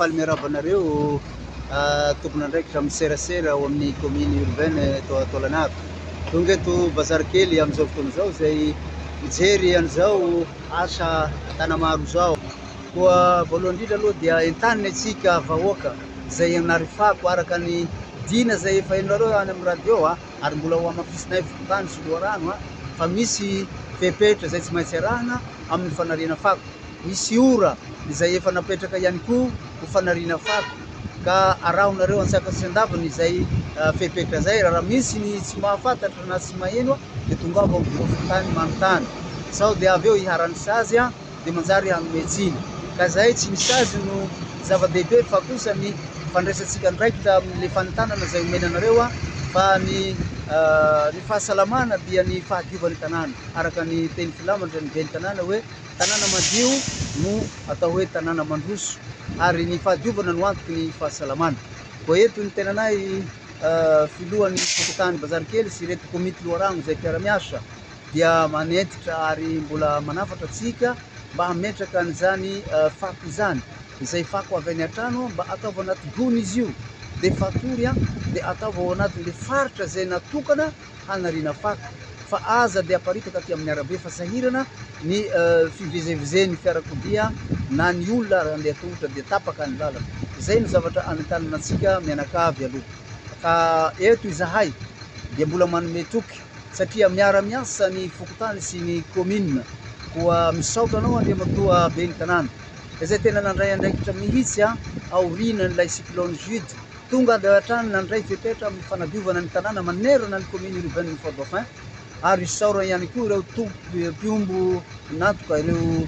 Palmerabanareo tompona ndraikitra miserasera ao amin'ny commune urbaine Toalanaro. Tonga eto bazary kely amin'izao fotoana izao zay mijery an'izao asa tanamaro zao. Koa voalohany indrindra aloha dia entanina antsika vahoaka zay narifako araka ny dina zay efa hainareo any amin'ny radio ary mbola ho amafisinay vokotany sy loharano fa misy fepetra zay tsy maintsy arahana amin'ny fanariana fako. Misy ora izay efa napetraka ihany koa ho fanariana fako ka arahonareo ansaka sy andavany izay fepetra zay raha misy ny tsy mahafantatra na tsy maheno dia tonga ao amin'ny tany manontany sao dia avy eo iharany sazy dia manjary hanometsiny ka zay tsy misy azy no zava-dehibe fa kosa ny fandraisantsika ndraikitra amin'le fanotanana zay omenanareo fa ny fahasalamana dia ny fahadiovan'ny tanàna araka ny teny filamatra ny ben'ny tanàna hoe tanàna madio no atao hoe tanàna mandroso ary ny fahadiovana no antoky ny fahasalamana. Koa eto ny tenanay filohan'ny fokotany bazary kely sy reto komity loharano zay mpiara-miasa dia manentitra ary mbola manafatra atsika mba hametraka an'izany fako izany izay fako avy any an-trano mba ataova anaty gony izy io dia fatory dia ataova ao anatin'le faritra zay natokana hanariana fako fa aza dia aparitaka aty amin'ny arabe fa sahirana ny fivezevezen'ny fiarakodia na ny olona raha andeha tongotra dia tapaka ny lalana. Izay no zavatra anentanana antsika mianakavy aloha. Ka eto izahay dia mbola manome toky satria miara-miasa ny fokotany sy ny commune koa misaotra anao andriamatoa ben'ny tanàna. Izay tena nandray andraikitra mihitsy aoriana n'ilay cyclone Jude tonga dia hatrany nandray fepetra amin'ny fanadiovana ny tanàna manerana ny commune urbaine Fort-Dauphin ary saora ihany koa ireo mpiombo nantoka ireo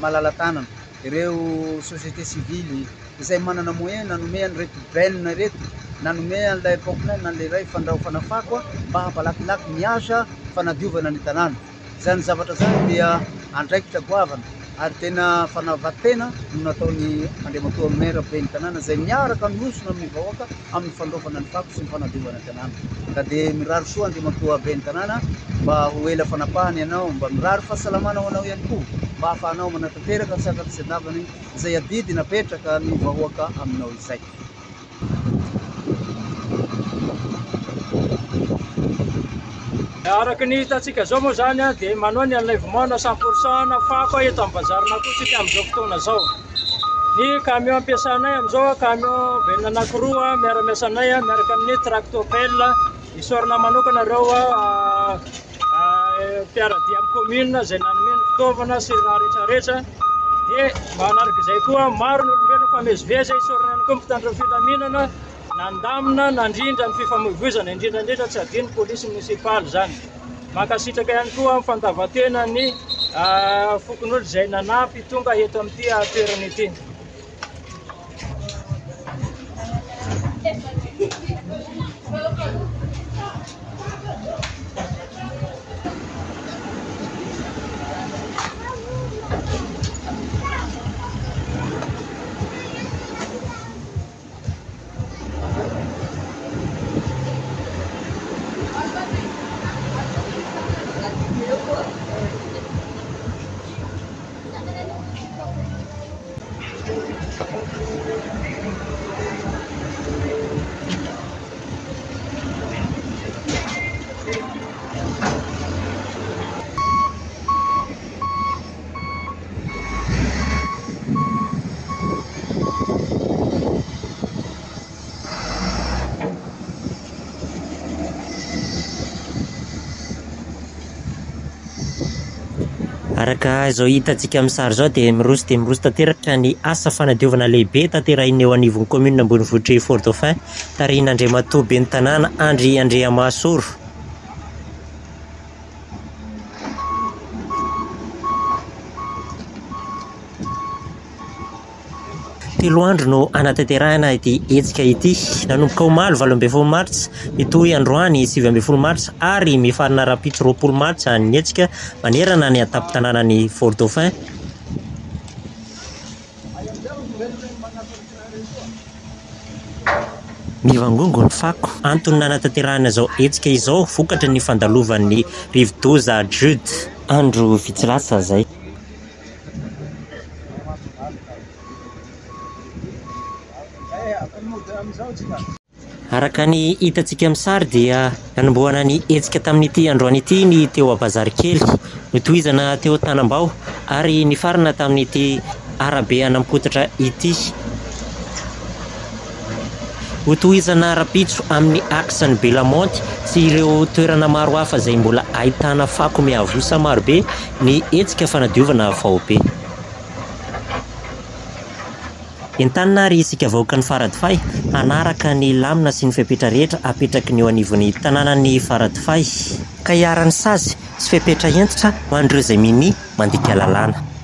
malala-tanana ireo société civile izay manana moyen nanome an'ireto benne reto nanome an'ilay pompinay na an'ilay ray fandraofana fako mba hampalakilaky miasa fanadiovana ny tanàna. Izany zavatra zany dia andraikitra goavana ary tena fanavatena no nataony andriamatoa maire ben'ny tanàna zay miaraka miosona amin'ny vahoaka amin'ny fandraofana ny fako sy ny fanadiovana ny tanàna. Ka dia mirary soa andriamatoa ben'ny tanàna mba ho ela fanapahany ianao, mba mirary fahasalamana ho anao ihany koa mba hahafahanao manatanteraka ny sakatra sy andavany izay adidy napetraka ny vahoaka aminao izay. Araka ny hitantsika zao moa zany dia manoa ny enlèvement na 100% na fako eto amin'ny bazarina koa tsika amin'izao fotoana zao. Ny camion ampiasanay amin'izao camion velona anankiroa miara-miasa anay miaraka amin'ny tractopelle isorana manokana ireo mpiaradia amin'ny commune zay nanome ny fitaovana sy raha rehetrarehetra dia manaraka izay koa maro ny olombelona famezivezy isorana ihany koa mpitandro ny filaminana nandamina nandrindra ny fifamoivoizana indrindrandrindra tsy adino polisy munisipaly zany. Mankasitraka ihany koa amin'ny fandavatena ny fokon'olo izay nanampy tonga eto amin'ity toerana ity. Araka izao hitantsika amin'ny sary zao dia miroso tanteraka ny asa fanadiovana lehibe tanterahina eo anivon'ny commune ambonivohitra Fort-Dauphin tarihina andriamatoa ben'ny tanàna Andry Andriamasoro. 3 andro no anatanterahana ity hetsika ity. Nanomboka omaly 20 martsa, mitohy androany 7 martsa ary mifarana rapitso 20 martsa ny hetsika manerana ny atapy-tanànan'ny Fort Dauphin. Mivangongo ny fako antony nanatanterahana izao hetsika izao vokatra ny fandalovan'ny Rive-Doza Jude andro vitsirasa zay. Araka ny hitantsika amin'ny sary dia nanombohana ny hetsika tamin'ity androany ity ny teo a Bazarikely, notohizana teo Tanambao ary ny farana tamin'ity arabe anampotatra ity. Hotohizana rapitso amin'ny aksan'ny Belamonty sy ireo toerana maro hafa izay mbola ahitana fako miavosa marobe ny hetsika fanadiovana vahobe. Entanina ary isika vahoaka ny Faradofay hanaraka ny lamina sy ny fepetra rehetra apetraky ny eo anivon'ny tanànan'ny Faradofay ka hiaran'ny sazy sy fepetra entitra ho an'ireo izay mini mandika lalàna.